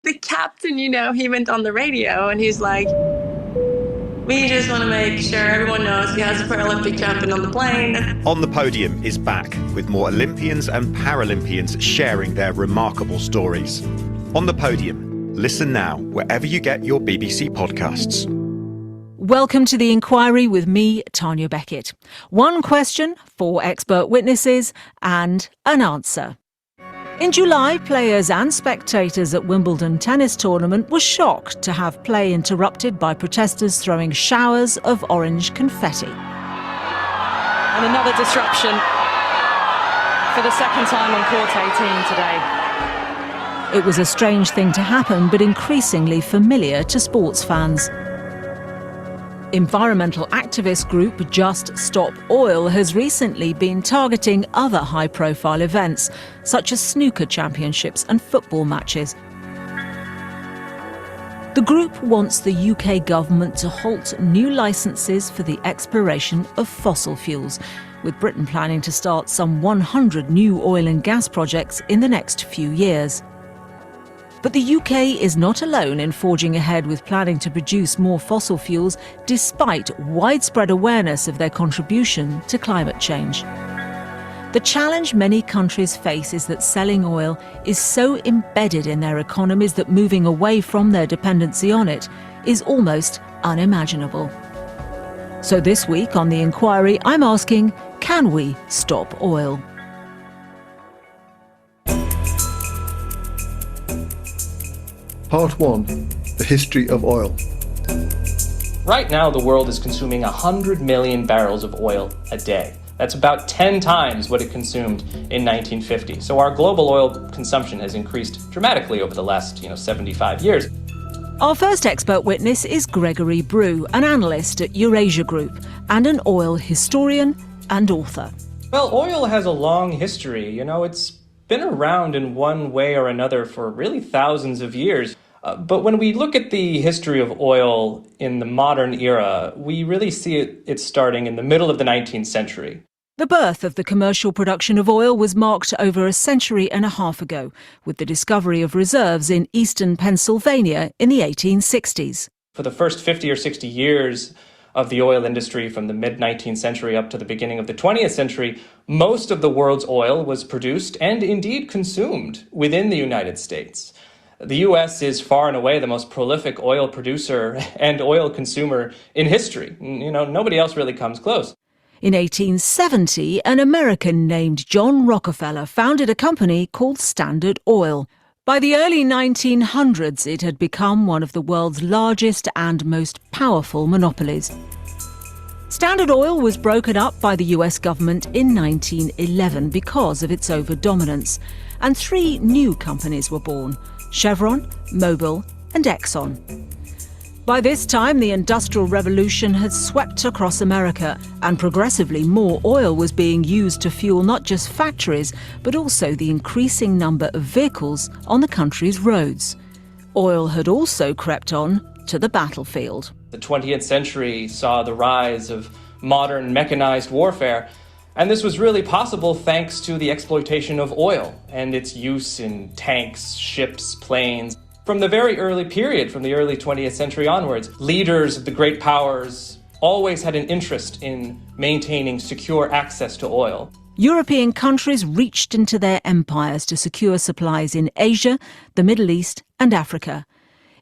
The captain, he went on the radio and he's like, we just want to make sure everyone knows he has a Paralympic champion on the plane. On the Podium is back with more Olympians and Paralympians sharing their remarkable stories. On the Podium, listen now wherever you get your BBC podcasts. Welcome to The Inquiry with me, Tanya Beckett. One question, 4 expert witnesses and an answer. In July, players and spectators at Wimbledon tennis tournament were shocked to have play interrupted by protesters throwing showers of orange confetti. And another disruption for the second time on court 18 today. It was a strange thing to happen, but increasingly familiar to sports fans. Environmental activist group Just Stop Oil has recently been targeting other high-profile events, such as snooker championships and football matches. The group wants the UK government to halt new licences for the exploration of fossil fuels, with Britain planning to start some 100 new oil and gas projects in the next few years. But the UK is not alone in forging ahead with planning to produce more fossil fuels, despite widespread awareness of their contribution to climate change. The challenge many countries face is that selling oil is so embedded in their economies that moving away from their dependency on it is almost unimaginable. So this week on The Inquiry, I'm asking, can we stop oil? Part 1. The history of oil. Right now, the world is consuming 100 million barrels of oil a day. That's about 10 times what it consumed in 1950. So our global oil consumption has increased dramatically over the last 75 years. Our first expert witness is Gregory Brew, an analyst at Eurasia Group and an oil historian and author. Well, oil has a long history. It's been around in one way or another for really thousands of years. But when we look at the history of oil in the modern era, we really see it starting in the middle of the 19th century. The birth of the commercial production of oil was marked over a century and a half ago, with the discovery of reserves in eastern Pennsylvania in the 1860s. For the first 50 or 60 years of the oil industry, from the mid-19th century up to the beginning of the 20th century, most of the world's oil was produced and indeed consumed within the United States. The U.S. is far and away the most prolific oil producer and oil consumer in history. Nobody else really comes close. In 1870, an American named John Rockefeller founded a company called Standard Oil. By the early 1900s, it had become one of the world's largest and most powerful monopolies. Standard Oil was broken up by the US government in 1911 because of its over-dominance, and 3 new companies were born: Chevron, Mobil and Exxon. By this time, the Industrial Revolution had swept across America, and progressively more oil was being used to fuel not just factories, but also the increasing number of vehicles on the country's roads. Oil had also crept on to the battlefield. The 20th century saw the rise of modern mechanized warfare, and this was really possible thanks to the exploitation of oil and its use in tanks, ships, planes. From the very early period, from the early 20th century onwards, leaders of the great powers always had an interest in maintaining secure access to oil. European countries reached into their empires to secure supplies in Asia, the Middle East and Africa.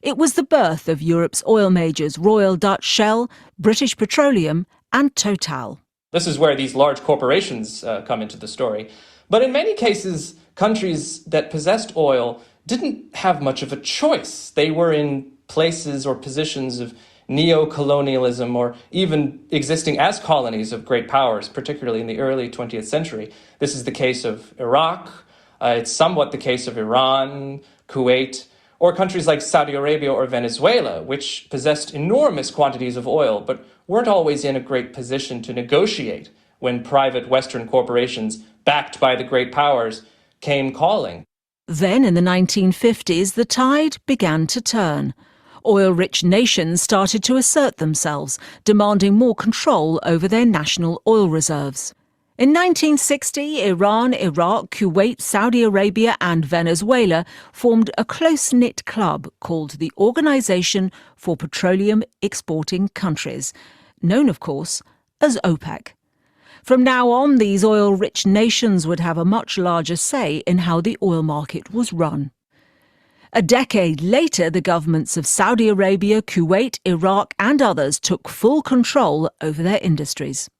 It was the birth of Europe's oil majors Royal Dutch Shell, British Petroleum and Total. This is where these large corporations come into the story. But in many cases, countries that possessed oil didn't have much of a choice. They were in places or positions of neo-colonialism or even existing as colonies of great powers, particularly in the early 20th century. This is the case of Iraq. It's somewhat the case of Iran, Kuwait, or countries like Saudi Arabia or Venezuela, which possessed enormous quantities of oil, but weren't always in a great position to negotiate when private Western corporations, backed by the great powers, came calling. Then, in the 1950s, the tide began to turn. Oil-rich nations started to assert themselves, demanding more control over their national oil reserves. In 1960, Iran, Iraq, Kuwait, Saudi Arabia and Venezuela formed a close-knit club called the Organization for Petroleum Exporting Countries, known, of course, as OPEC. From now on, these oil-rich nations would have a much larger say in how the oil market was run. A decade later, the governments of Saudi Arabia, Kuwait, Iraq and others took full control over their industries.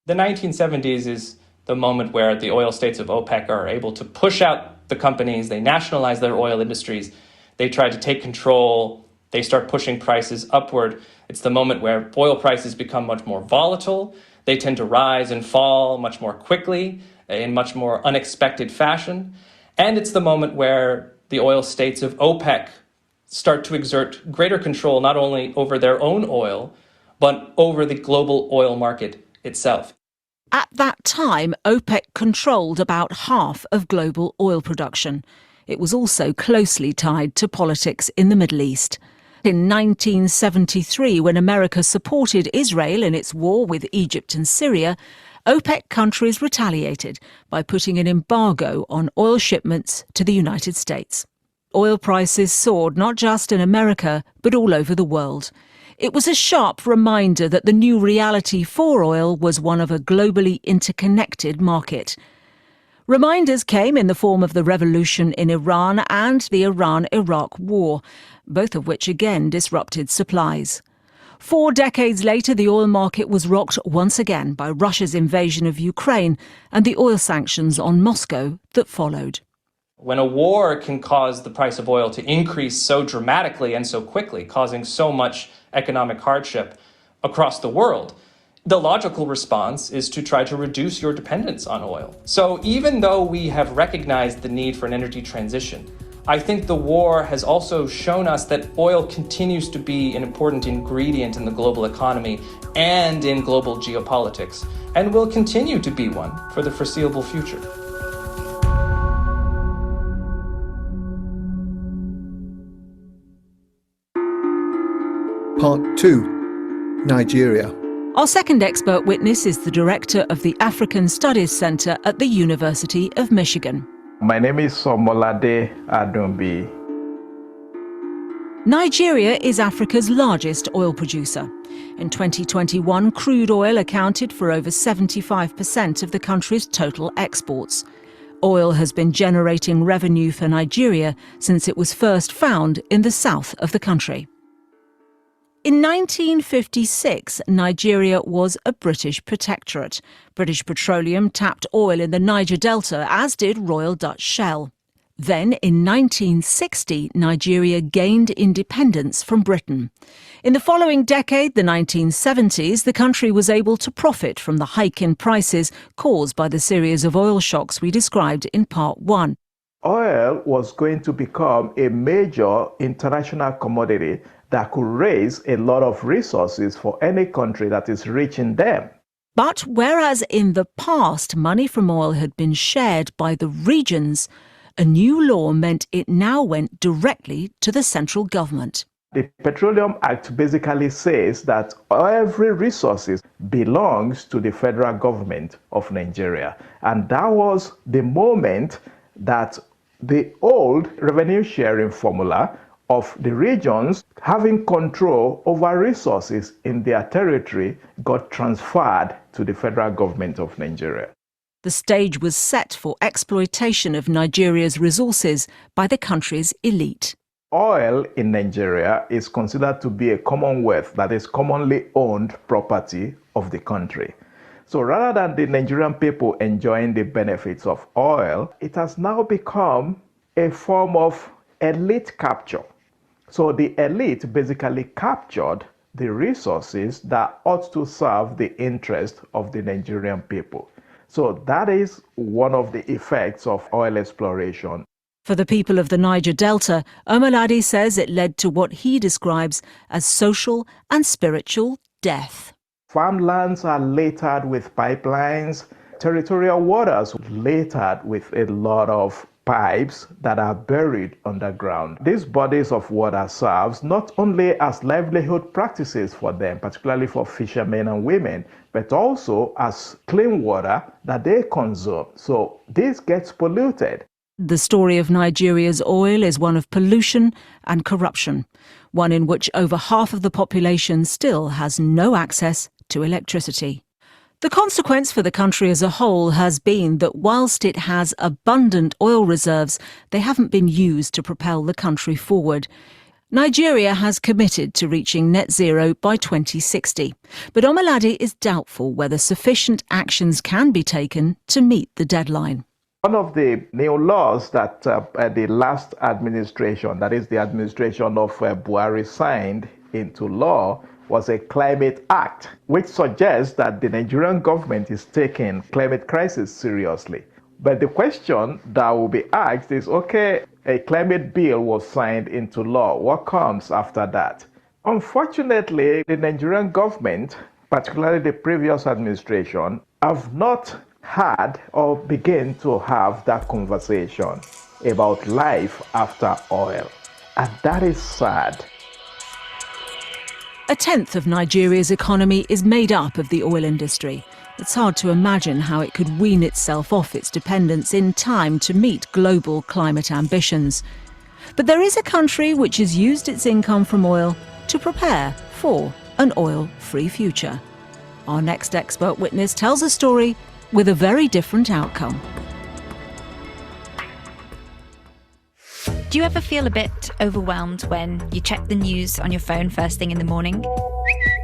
The 1970s is the moment where the oil states of OPEC are able to push out the companies, they nationalize their oil industries, they try to take control, they start pushing prices upward. It's the moment where oil prices become much more volatile, they tend to rise and fall much more quickly, in much more unexpected fashion. And it's the moment where the oil states of OPEC start to exert greater control not only over their own oil, but over the global oil market itself. At that time, OPEC controlled about half of global oil production. It was also closely tied to politics in the Middle East. In 1973, when America supported Israel in its war with Egypt and Syria, OPEC countries retaliated by putting an embargo on oil shipments to the United States. Oil prices soared not just in America, but all over the world. It was a sharp reminder that the new reality for oil was one of a globally interconnected market. Reminders came in the form of the revolution in Iran and the Iran-Iraq war, both of which again disrupted supplies. 4 decades later, the oil market was rocked once again by Russia's invasion of Ukraine and the oil sanctions on Moscow that followed. When a war can cause the price of oil to increase so dramatically and so quickly, causing so much economic hardship across the world, the logical response is to try to reduce your dependence on oil. So even though we have recognized the need for an energy transition, I think the war has also shown us that oil continues to be an important ingredient in the global economy and in global geopolitics, and will continue to be one for the foreseeable future. Part 2. Nigeria. Our second expert witness is the director of the African Studies Center at the University of Michigan. My name is Somolade Adumbi. Nigeria is Africa's largest oil producer. In 2021, crude oil accounted for over 75% of the country's total exports. Oil has been generating revenue for Nigeria since it was first found in the south of the country. In 1956, Nigeria was a British protectorate. British Petroleum tapped oil in the Niger Delta, as did Royal Dutch Shell. Then, in 1960, Nigeria gained independence from Britain. In the following decade, the 1970s, the country was able to profit from the hike in prices caused by the series of oil shocks we described in Part 1. Oil was going to become a major international commodity that could raise a lot of resources for any country that is rich in them. But whereas in the past money from oil had been shared by the regions, a new law meant it now went directly to the central government. The Petroleum Act basically says that every resources belongs to the federal government of Nigeria. And that was the moment that the old revenue sharing formula of the regions having control over resources in their territory got transferred to the federal government of Nigeria. The stage was set for exploitation of Nigeria's resources by the country's elite. Oil in Nigeria is considered to be a commonwealth, that is commonly owned property of the country. So rather than the Nigerian people enjoying the benefits of oil, it has now become a form of elite capture. So the elite basically captured the resources that ought to serve the interest of the Nigerian people. So that is one of the effects of oil exploration. For the people of the Niger Delta, Omolade says it led to what he describes as social and spiritual death. Farmlands are littered with pipelines, territorial waters littered with a lot of pipes that are buried underground. These bodies of water serves not only as livelihood practices for them, particularly for fishermen and women, but also as clean water that they consume. So this gets polluted. The story of Nigeria's oil is one of pollution and corruption, one in which over half of the population still has no access to electricity. The consequence for the country as a whole has been that whilst it has abundant oil reserves, they haven't been used to propel the country forward. Nigeria has committed to reaching net zero by 2060, but Omalade is doubtful whether sufficient actions can be taken to meet the deadline. One of the new laws that the last administration, that is the administration of Buhari, signed into law was a Climate Act, which suggests that the Nigerian government is taking climate crisis seriously. But the question that will be asked is, okay, a climate bill was signed into law. What comes after that? Unfortunately, the Nigerian government, particularly the previous administration, have not had or begin to have that conversation about life after oil. And that is sad. A tenth of Nigeria's economy is made up of the oil industry. It's hard to imagine how it could wean itself off its dependence in time to meet global climate ambitions. But there is a country which has used its income from oil to prepare for an oil-free future. Our next expert witness tells a story with a very different outcome. Do you ever feel a bit overwhelmed when you check the news on your phone first thing in the morning?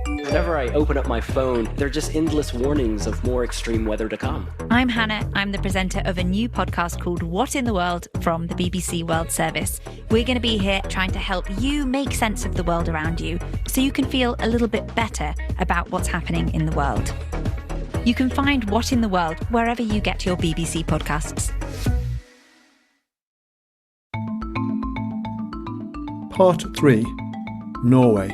Whenever I open up my phone, there are just endless warnings of more extreme weather to come. I'm Hannah. I'm the presenter of a new podcast called What in the World from the BBC World Service. We're going to be here trying to help you make sense of the world around you so you can feel a little bit better about what's happening in the world. You can find What in the World wherever you get your BBC podcasts. Part 3. Norway.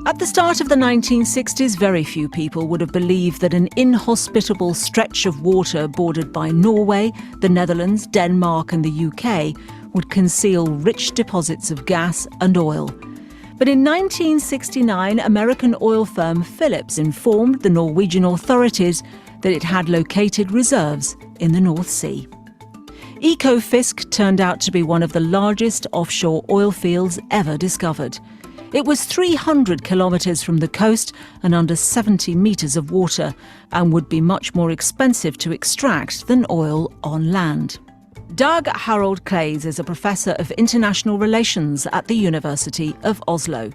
At the start of the 1960s, very few people would have believed that an inhospitable stretch of water bordered by Norway, the Netherlands, Denmark and the UK would conceal rich deposits of gas and oil. But in 1969, American oil firm Phillips informed the Norwegian authorities that it had located reserves in the North Sea. Ekofisk turned out to be one of the largest offshore oil fields ever discovered. It was 300 kilometres from the coast and under 70 metres of water, and would be much more expensive to extract than oil on land. Dag Harald Claes is a professor of international relations at the University of Oslo.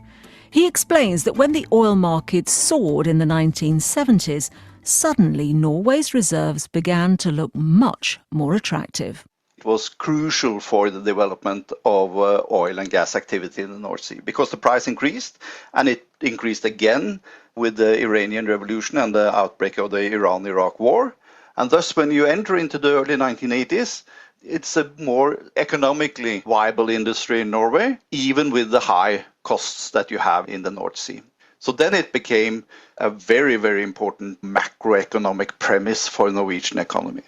He explains that when the oil market soared in the 1970s, suddenly Norway's reserves began to look much more attractive. It was crucial for the development of oil and gas activity in the North Sea because the price increased, and it increased again with the Iranian Revolution and the outbreak of the Iran-Iraq War. And thus, when you enter into the early 1980s, it's a more economically viable industry in Norway, even with the high costs that you have in the North Sea. So then it became a very, very important macroeconomic premise for the Norwegian economy.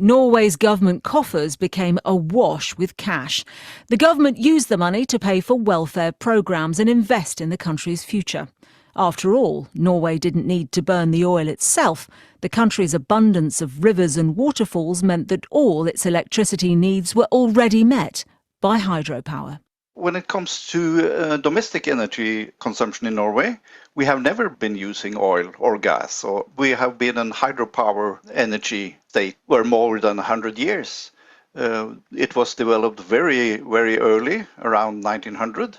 Norway's government coffers became awash with cash. The government used the money to pay for welfare programmes and invest in the country's future. After all, Norway didn't need to burn the oil itself. The country's abundance of rivers and waterfalls meant that all its electricity needs were already met by hydropower. When it comes to domestic energy consumption in Norway, we have never been using oil or gas. So we have been in hydropower energy state for more than 100 years. It was developed very, very early, around 1900.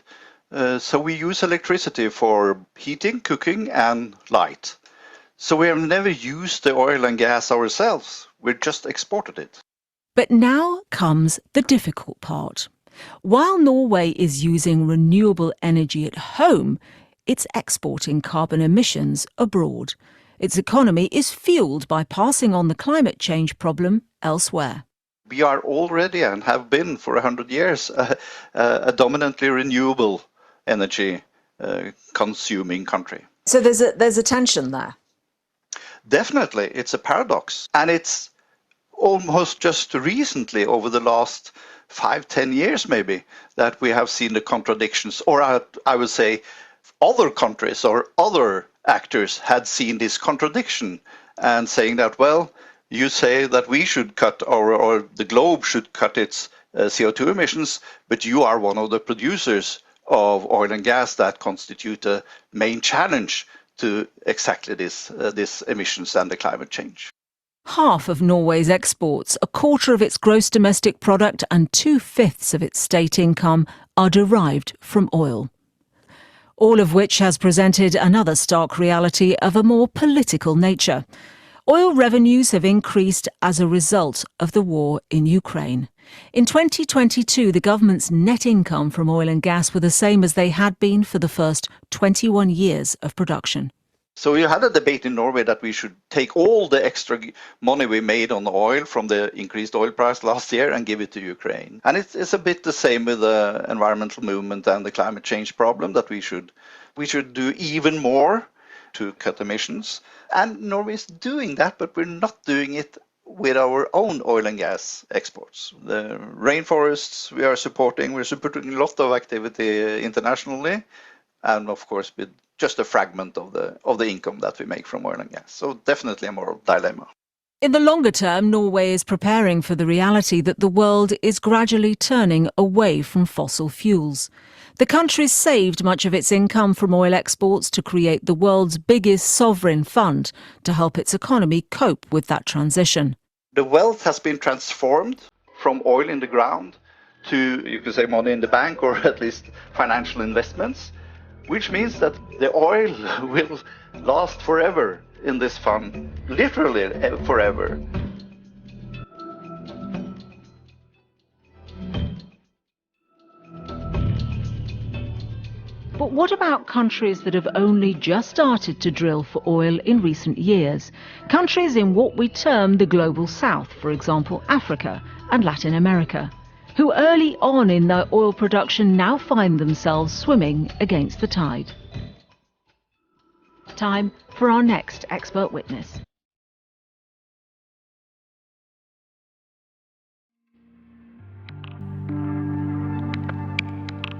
So we use electricity for heating, cooking and light. So we have never used the oil and gas ourselves. We've just exported it. But now comes the difficult part. While Norway is using renewable energy at home, it's exporting carbon emissions abroad. Its economy is fueled by passing on the climate change problem elsewhere. We are already and have been for 100 years a dominantly renewable energy consuming country. So there's a tension there? Definitely. It's a paradox. And it's almost just recently, over the last 5-10 years maybe, that we have seen the contradictions, or I would say other countries or other actors had seen this contradiction and saying that, well, you say that we should cut or the globe should cut its CO2 emissions, but you are one of the producers of oil and gas that constitute a main challenge to exactly this emissions and the climate change. Half of Norway's exports, a quarter of its gross domestic product and 2/5 of its state income are derived from oil. All of which has presented another stark reality of a more political nature. Oil revenues have increased as a result of the war in Ukraine. In 2022, the government's net income from oil and gas were the same as they had been for the first 21 years of production. So you had a debate in Norway that we should take all the extra money we made on oil from the increased oil price last year and give it to Ukraine. And it's a bit the same with the environmental movement and the climate change problem, that we should do even more to cut emissions. And Norway is doing that, but we're not doing it with our own oil and gas exports. The rainforests we're supporting a lot of activity internationally, and of course with just a fragment of the income that we make from oil and gas. So definitely a moral dilemma. In the longer term, Norway is preparing for the reality that the world is gradually turning away from fossil fuels. The country saved much of its income from oil exports to create the world's biggest sovereign fund to help its economy cope with that transition. The wealth has been transformed from oil in the ground to, you could say, money in the bank, or at least financial investments, which means that the oil will last forever in this fund, literally forever. But what about countries that have only just started to drill for oil in recent years? Countries in what we term the Global South, for example, Africa and Latin America, who early on in their oil production now find themselves swimming against the tide. Time for our next expert witness.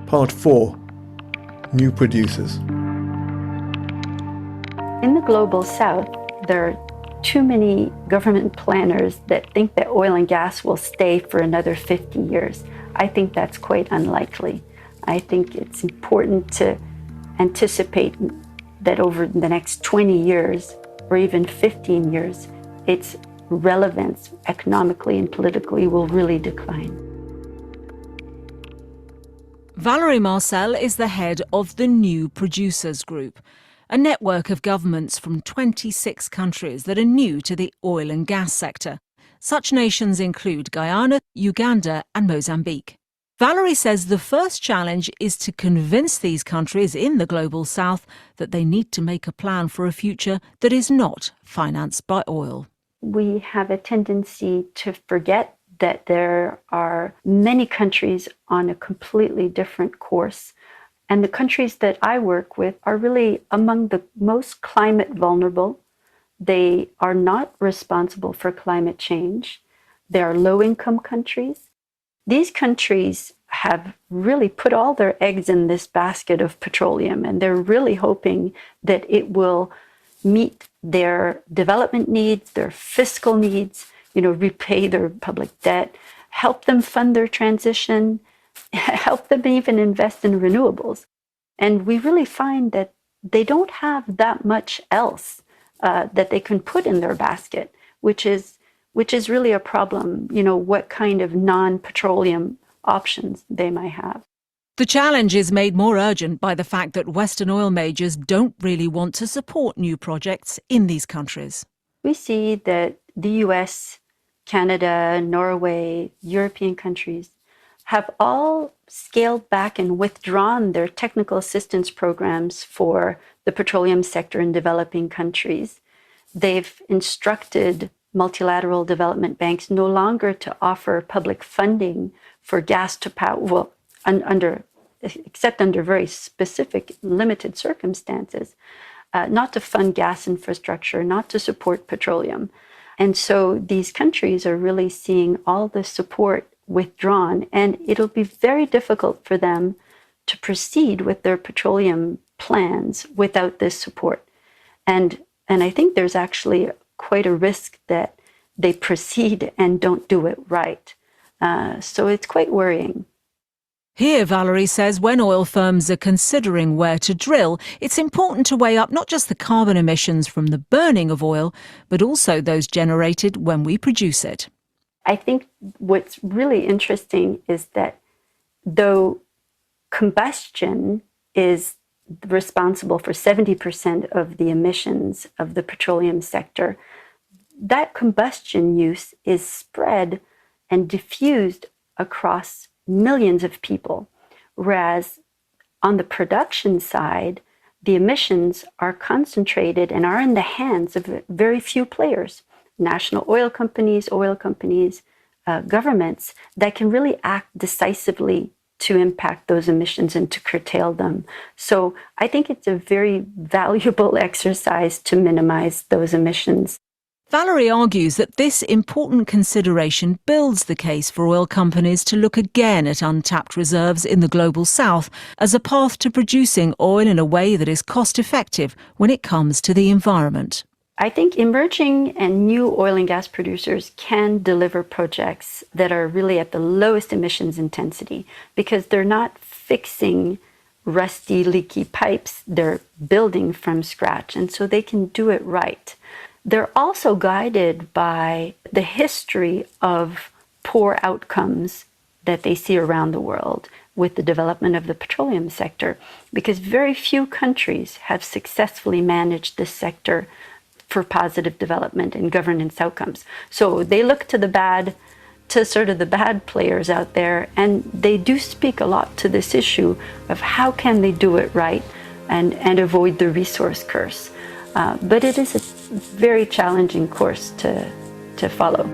Part 4. New producers. In the Global South, there are too many government planners that think that oil and gas will stay for another 50 years. I think that's quite unlikely. I think it's important to anticipate that over the next 20 years or even 15 years, its relevance economically and politically will really decline. Valerie Marcel is the head of the New Producers Group, a network of governments from 26 countries that are new to the oil and gas sector. Such nations include Guyana, Uganda and Mozambique. Valerie says the first challenge is to convince these countries in the Global South that they need to make a plan for a future that is not financed by oil. We have a tendency to forget that there are many countries on a completely different course. And the countries that I work with are really among the most climate vulnerable. They are not responsible for climate change. They are low-income countries. These countries have really put all their eggs in this basket of petroleum, and they're really hoping that it will meet their development needs, their fiscal needs, repay their public debt, help them fund their transition, help them even invest in renewables. And we really find that they don't have that much else that they can put in their basket, which is really a problem, what kind of non-petroleum options they might have. The challenge is made more urgent by the fact that Western oil majors don't really want to support new projects in these countries. We see that the US, Canada, Norway, European countries have all scaled back and withdrawn their technical assistance programs for the petroleum sector in developing countries. They've instructed multilateral development banks no longer to offer public funding for gas to power, except under very specific limited circumstances, not to fund gas infrastructure, not to support petroleum. And so these countries are really seeing all the support withdrawn, and it'll be very difficult for them to proceed with their petroleum plans without this support. And I think there's actually quite a risk that they proceed and don't do it right. So it's quite worrying. Here, Valerie says when oil firms are considering where to drill, it's important to weigh up not just the carbon emissions from the burning of oil, but also those generated when we produce it. I think what's really interesting is that though combustion is responsible for 70% of the emissions of the petroleum sector, that combustion use is spread and diffused across millions of people, whereas on the production side, the emissions are concentrated and are in the hands of very few players, national oil companies, governments that can really act decisively to impact those emissions and to curtail them. So I think it's a very valuable exercise to minimize those emissions. Valerie argues that this important consideration builds the case for oil companies to look again at untapped reserves in the Global South as a path to producing oil in a way that is cost-effective when it comes to the environment. I think emerging and new oil and gas producers can deliver projects that are really at the lowest emissions intensity because they're not fixing rusty, leaky pipes. They're building from scratch, and so they can do it right. They're also guided by the history of poor outcomes that they see around the world with the development of the petroleum sector, because very few countries have successfully managed this sector for positive development and governance outcomes. So they look to the bad players out there, and they do speak a lot to this issue of how can they do it right and avoid the resource curse. But it is a very challenging course to follow.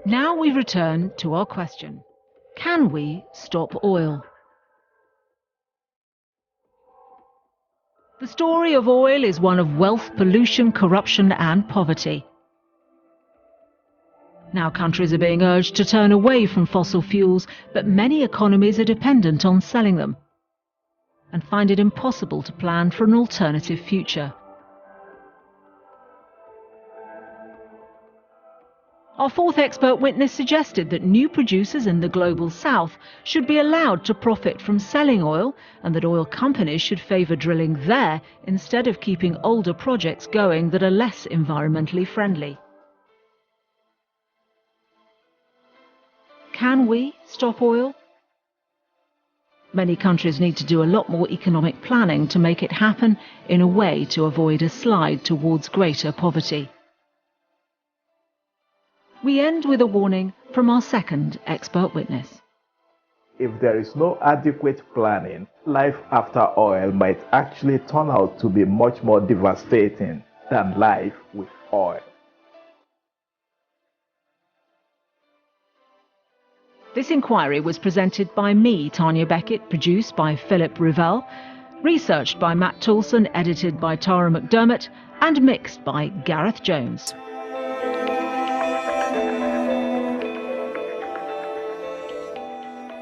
Now we return to our question. Can we stop oil? The story of oil is one of wealth, pollution, corruption and poverty. Now countries are being urged to turn away from fossil fuels, but many economies are dependent on selling them and find it impossible to plan for an alternative future. Our fourth expert witness suggested that new producers in the Global South should be allowed to profit from selling oil, and that oil companies should favour drilling there instead of keeping older projects going that are less environmentally friendly. Can we stop oil? Many countries need to do a lot more economic planning to make it happen in a way to avoid a slide towards greater poverty. We end with a warning from our second expert witness. If there is no adequate planning, life after oil might actually turn out to be much more devastating than life with oil. This inquiry was presented by me, Tanya Beckett, produced by Philip Rivell, researched by Matt Toulson, edited by Tara McDermott, and mixed by Gareth Jones.